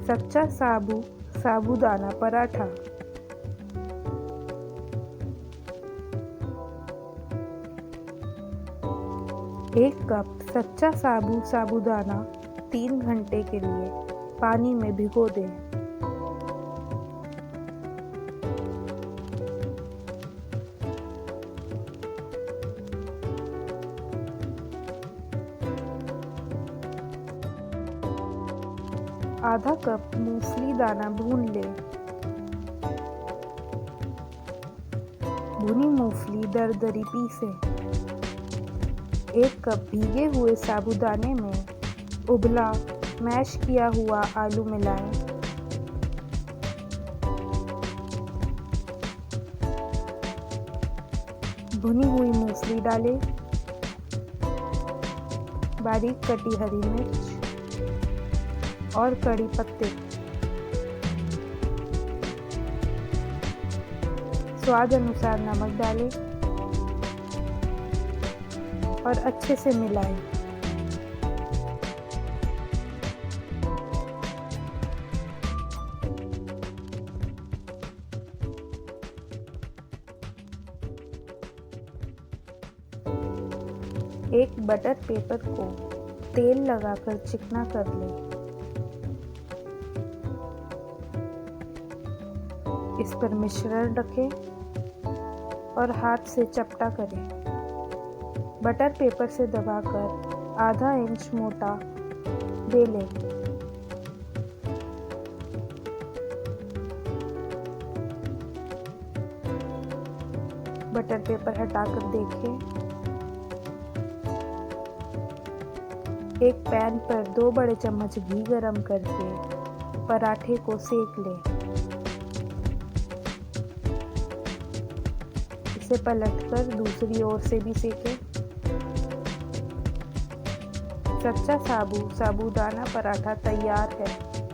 सच्चा साबू साबूदाना पराठा। एक कप सच्चा साबू साबूदाना 3 घंटे के लिए पानी में भिगो दें। आधा कप मूंगफली दाना भून लें। भुनी मूंगफली दरदरी पीसें। 1 कप भीगे हुए साबूदाने में उबला मैश किया हुआ आलू मिलाएं। भुनी हुई मूंगफली डालें। बारीक कटी हरी मिर्च और कड़ी पत्ते। स्वाद अनुसार नमक डालें और अच्छे से मिलाएं। एक बटर पेपर को तेल लगाकर चिकना कर लें। इस पर मिश्रण रखें और हाथ से चपटा करें। बटर पेपर से दबाकर आधा इंच मोटा बेलें। बटर पेपर हटाकर देखें। एक पैन पर 2 बड़े चम्मच घी गरम करके पराठे को सेक लें। इसे पलटकर दूसरी ओर से भी सेकें। सच्चा साबू साबूदाना पराठा तैयार है।